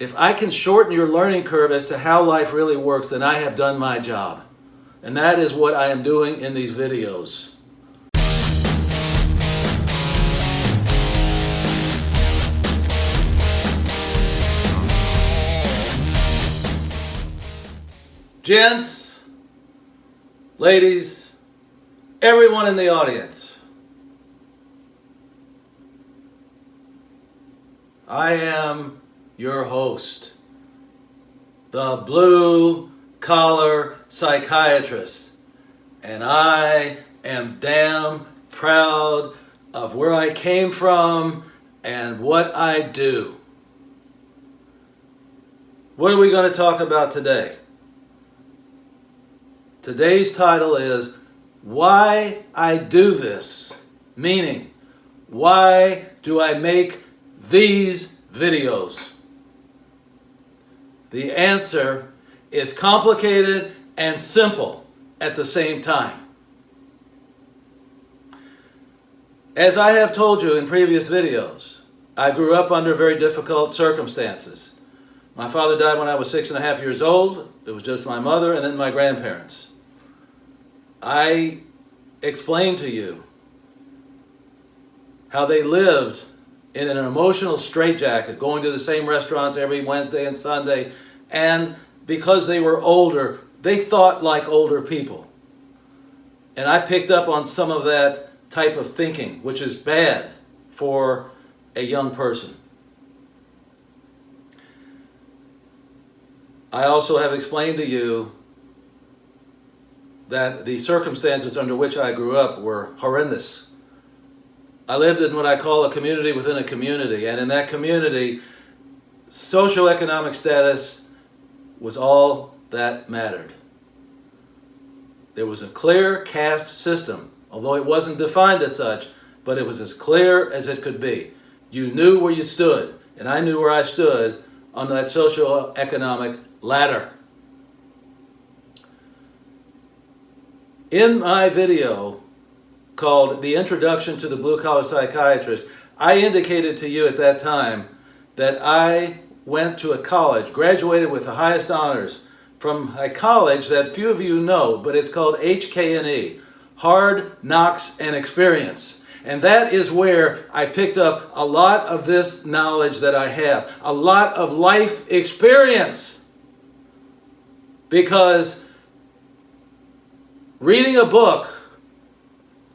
If I can shorten your learning curve as to how life really works, then I have done my job. And that is what I am doing in these videos. Gents, ladies, everyone in the audience, I am your host, the Blue Collar Psychiatrist, and I am damn proud of where I came from and what I do. What are we going to talk about today? Today's title is Why I Do This, meaning, why do I make these videos? The answer is complicated and simple at the same time. As I have told you in previous videos, I grew up under very difficult circumstances. My father died when I was 6.5 years old. It was just my mother and then my grandparents. I explained to you how they lived in an emotional straitjacket, going to the same restaurants every Wednesday and Sunday, and because they were older, they thought like older people. And I picked up on some of that type of thinking, which is bad for a young person. I also have explained to you that the circumstances under which I grew up were horrendous. I lived in what I call a community within a community, and in that community, socioeconomic status was all that mattered. There was a clear caste system, although it wasn't defined as such, but it was as clear as it could be. You knew where you stood, and I knew where I stood on that socioeconomic ladder. In my video called The Introduction to the Blue Collar Psychiatrist, I indicated to you at that time that I went to a college, graduated with the highest honors from a college that few of you know, but it's called HK&E, Hard Knocks and Experience. And that is where I picked up a lot of this knowledge that I have, a lot of life experience. Because reading a book,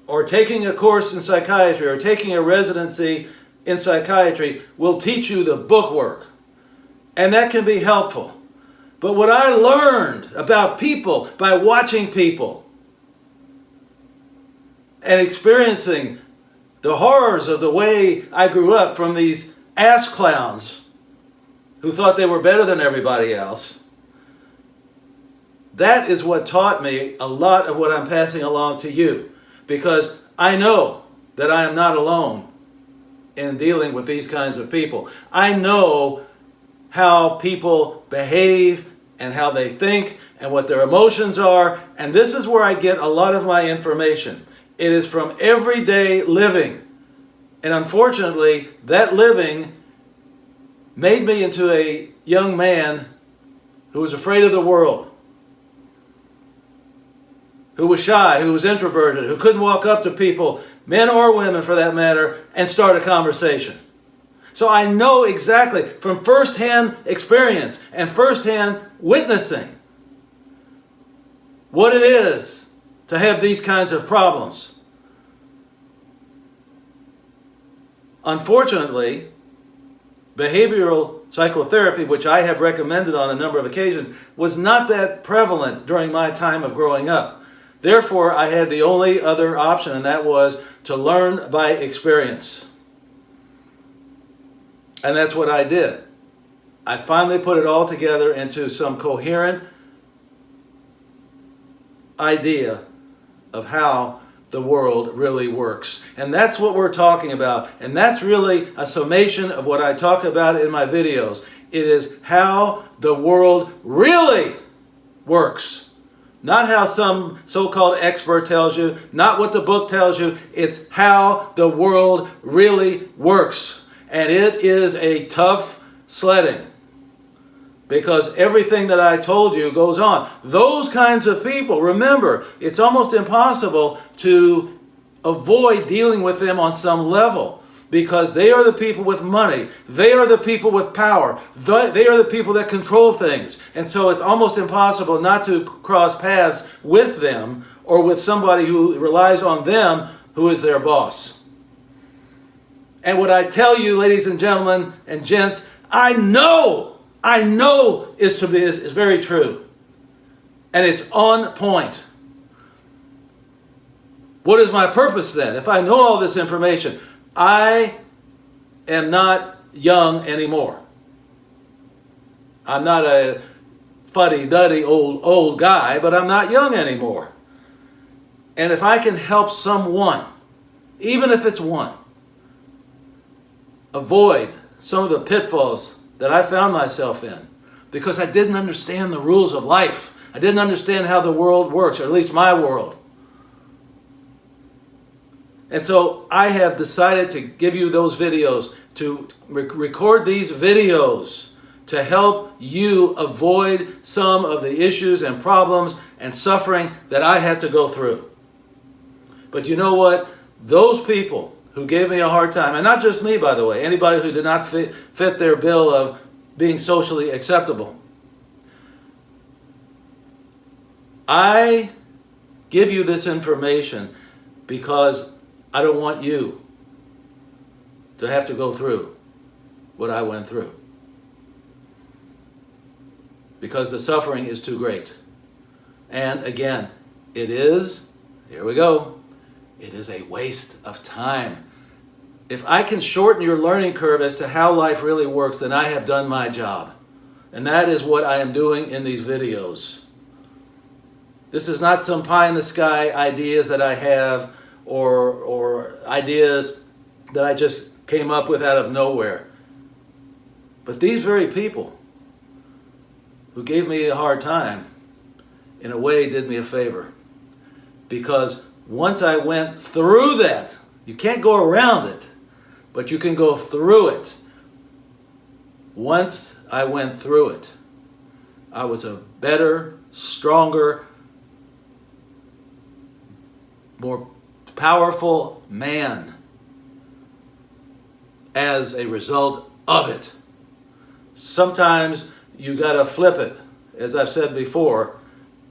or taking a course in psychiatry, or taking a residency in psychiatry will teach you the book work. And that can be helpful. But what I learned about people by watching people and experiencing the horrors of the way I grew up from these ass clowns who thought they were better than everybody else, that is what taught me a lot of what I'm passing along to you, because I know that I am not alone in dealing with these kinds of people. I know how people behave and how they think and what their emotions are, and this is where I get a lot of my information. It is from everyday living, and unfortunately, that living made me into a young man who was afraid of the world, who was shy, who was introverted, who couldn't walk up to people, men or women for that matter, and start a conversation. So I know exactly from firsthand experience and firsthand witnessing what it is to have these kinds of problems. Unfortunately, behavioral psychotherapy, which I have recommended on a number of occasions, was not that prevalent during my time of growing up. Therefore, I had the only other option, and that was to learn by experience. And that's what I did. I finally put it all together into some coherent idea of how the world really works. And that's what we're talking about. And that's really a summation of what I talk about in my videos. It is how the world really works. Not how some so-called expert tells you, not what the book tells you. It's how the world really works. And it is a tough sledding. because everything that I told you goes on. Those kinds of people, remember, it's almost impossible to avoid dealing with them on some level, because they are the people with money. They are the people with power. They are the people that control things. And so it's almost impossible not to cross paths with them or with somebody who relies on them, who is their boss. And what I tell you, ladies and gentlemen and gents, I know is very true. And it's on point. What is my purpose then? If I know all this information, I am not young anymore. I'm not a fuddy-duddy old guy, but I'm not young anymore. And if I can help someone, even if it's one, avoid some of the pitfalls that I found myself in, because I didn't understand the rules of life. I didn't understand how the world works, or at least my world. And so I have decided to give you those videos, to record these videos to help you avoid some of the issues and problems and suffering that I had to go through. But you know what? Those people who gave me a hard time, and not just me, by the way, anybody who did not fit their bill of being socially acceptable, I give you this information because I don't want you to have to go through what I went through, because the suffering is too great. And again, it is, here we go, it is a waste of time. If I can shorten your learning curve as to how life really works, then I have done my job. And that is what I am doing in these videos. This is not some pie-in-the-sky ideas that I have, or ideas that I just came up with out of nowhere. But these very people who gave me a hard time, in a way, did me a favor. Because once I went through that, you can't go around it, but you can go through it. Once I went through it, I was a better, stronger, more powerful man as a result of it. Sometimes you gotta flip it, as I've said before,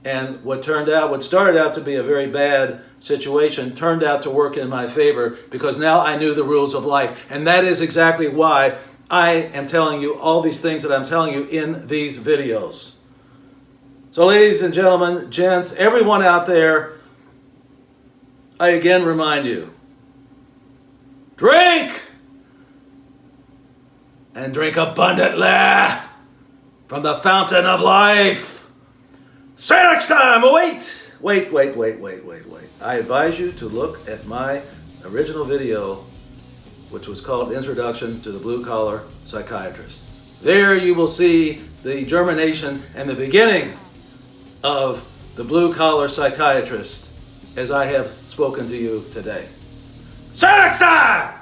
and what started out to be a very bad situation turned out to work in my favor, because now I knew the rules of life. And that is exactly why I am telling you all these things that I'm telling you in these videos. So ladies and gentlemen, gents, everyone out there, I again remind you, drink! And drink abundantly from the fountain of life. See you next time. Wait. I advise you to look at my original video, which was called Introduction to the Blue Collar Psychiatrist. There you will see the germination and the beginning of the Blue Collar Psychiatrist, as I have spoken to you today. See you next time!